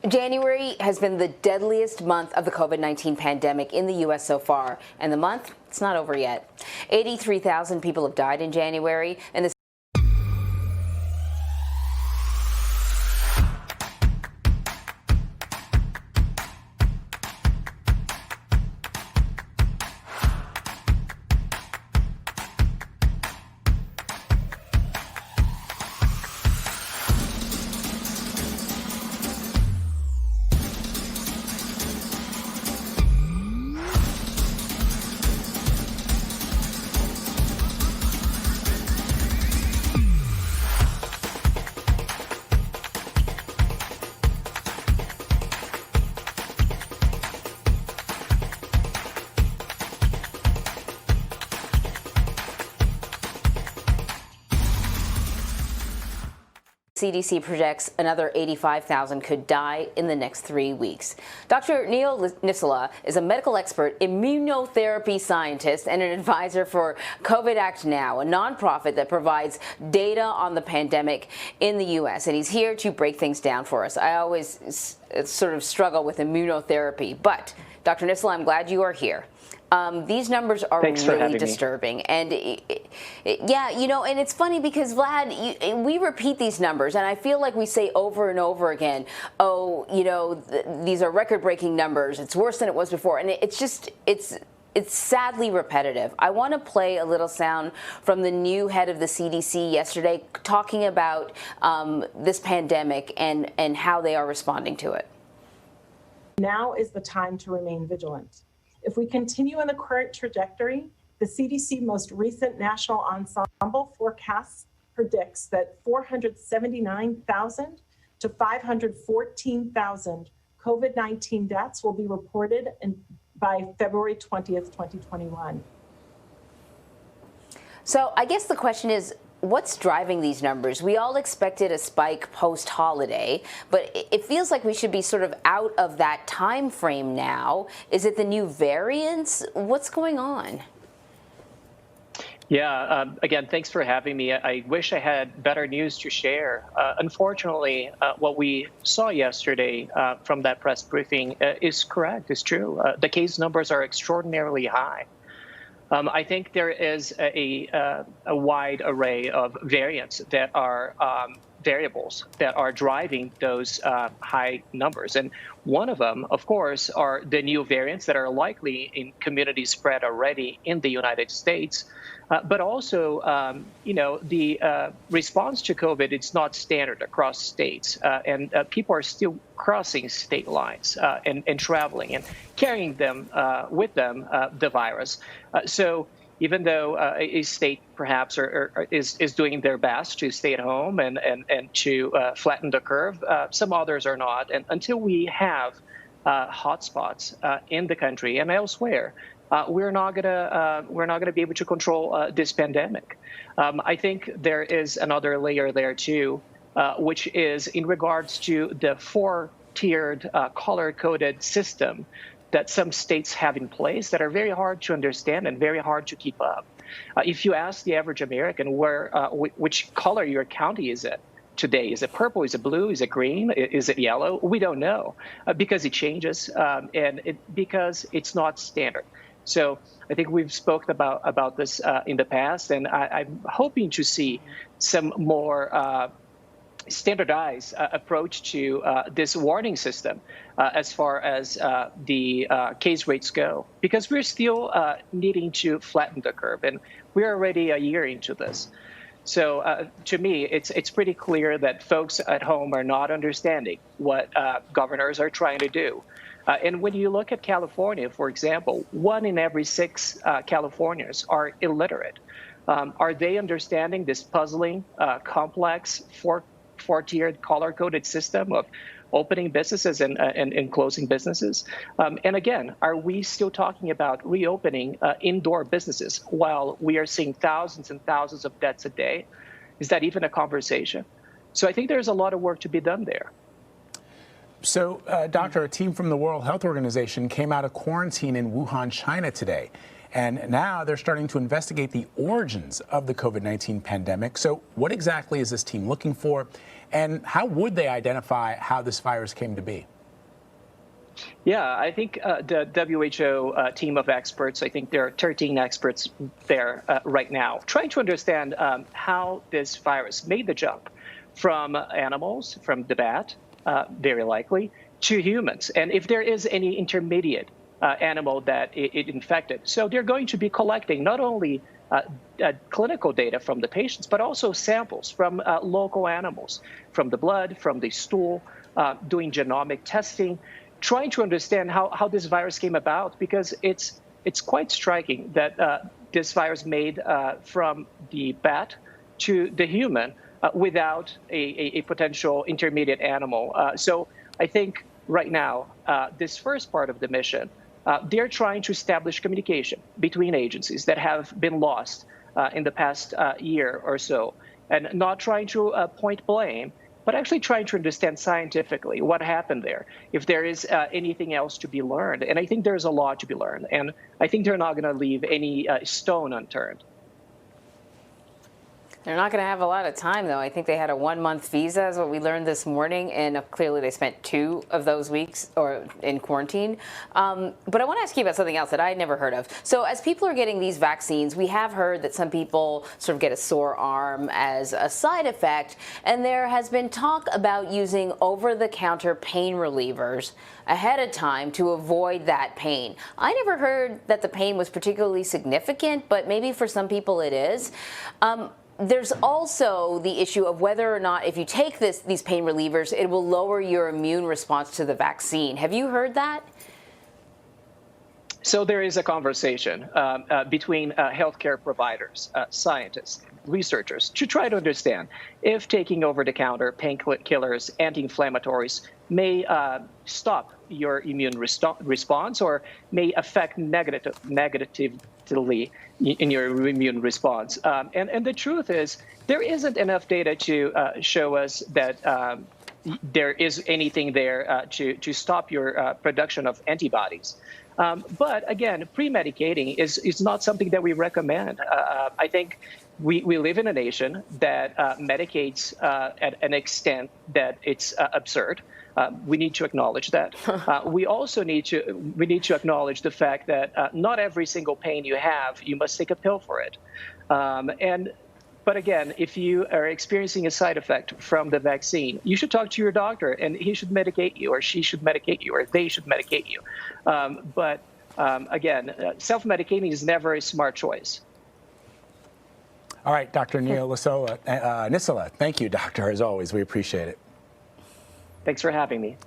January has been the deadliest month of the COVID-19 pandemic in the U.S. so far, and the month, it's not over yet. 83,000 people have died in January, and the CDC projects another 85,000 could die in the next 3 weeks. Dr. Nissola is a medical expert, immunotherapy scientist, and an advisor for COVID Act Now, a nonprofit that provides data on the pandemic in the U.S. And he's here to break things down for us. I always sort of struggle with immunotherapy, but Dr. Nissola, I'm glad you are here. These numbers are really disturbing. And yeah, you know, and it's funny because, Vlad, we repeat these numbers, and I feel like we say over and over again, oh, you know, these are record-breaking numbers. It's worse than it was before. And it's just, it's sadly repetitive. I want to play a little sound from the new head of the CDC yesterday talking about this pandemic and how they are responding to it. Now is the time to remain vigilant. If we continue in the current trajectory, the CDC most recent national ensemble forecasts predicts that 479,000 to 514,000 COVID-19 deaths will be reported by February 20th, 2021. So I guess the question is, what's driving these numbers? We all expected a spike post-holiday, but it feels like we should be sort of out of that time frame now. Is it the new variants? What's going on? Yeah, again, thanks for having me. I wish I had better news to share. Unfortunately, what we saw yesterday from that press briefing is correct, is true. The case numbers are extraordinarily high. I think there is a wide array of variants that are variables that are driving those high numbers. And one of them, of course, are the new variants that are likely in community spread already in the United States. But also, you know, the response to COVID, it's not standard across states. And people are still crossing state lines and traveling and carrying them with them, the virus. So even though a state perhaps is doing their best to stay at home and to flatten the curve, some others are not. And until we have hotspots in the country and elsewhere, we're not gonna be able to control this pandemic. I think there is another layer there too, which is in regards to the four-tiered color-coded system that some states have in place that are very hard to understand and very hard to keep up. If you ask the average American which color your county is it today, is it purple, is it blue, is it green, is it yellow? We don't know because it changes and because it's not standard. So I think we've spoken about this in the past, and I'm hoping to see some more standardized approach to this warning system as far as the case rates go, because we're still needing to flatten the curve, and we're already a year into this. So to me, it's pretty clear that folks at home are not understanding what governors are trying to do. And when you look at California, for example, 1 in every 6 Californians are illiterate. Are they understanding this puzzling, complex, four-tiered, color-coded system of opening businesses and closing businesses? And again, are we still talking about reopening indoor businesses while we are seeing thousands and thousands of deaths a day? Is that even a conversation? So I think there's a lot of work to be done there. So, Doctor, a team from the World Health Organization came out of quarantine in Wuhan, China today. And now they're starting to investigate the origins of the COVID-19 pandemic. So what exactly is this team looking for? And how would they identify how this virus came to be? Yeah, I think the WHO team of experts, I think there are 13 experts there right now, trying to understand how this virus made the jump from animals, from the bat, very likely, to humans, and if there is any intermediate animal that it infected. So they're going to be collecting not only clinical data from the patients, but also samples from local animals, from the blood, from the stool, doing genomic testing, trying to understand how this virus came about, because it's quite striking that this virus made from the bat to the human without a potential intermediate animal. So I think right now, this first part of the mission, they're trying to establish communication between agencies that have been lost in the past year or so, and not trying to point blame, but actually trying to understand scientifically what happened there, if there is anything else to be learned. And I think there's a lot to be learned. And I think they're not going to leave any stone unturned. They're not going to have a lot of time, though. I think they had a 1-month visa, is what we learned this morning, and clearly they spent 2 of those weeks in quarantine. But I want to ask you about something else that I had never heard of. So as people are getting these vaccines, we have heard that some people sort of get a sore arm as a side effect, and there has been talk about using over-the-counter pain relievers ahead of time to avoid that pain. I never heard that the pain was particularly significant, but maybe for some people it is. There's also the issue of whether or not if you take these pain relievers, it will lower your immune response to the vaccine. Have you heard that? So there is a conversation between healthcare providers, scientists, researchers, to try to understand if taking over-the-counter painkillers, anti-inflammatories may stop your immune response or may affect negatively in your immune response. And the truth is, there isn't enough data to show us that there is anything there to stop your production of antibodies. But again, pre-medicating is not something that we recommend. I think we live in a nation that medicates at an extent that it's absurd. We need to acknowledge that. We also need to acknowledge the fact that not every single pain you have, you must take a pill for it. But again, if you are experiencing a side effect from the vaccine, you should talk to your doctor, and he should medicate you, or she should medicate you, or they should medicate you. But again, self-medicating is never a smart choice. All right, Dr. Nissola, thank you, doctor, as always. We appreciate it. Thanks for having me.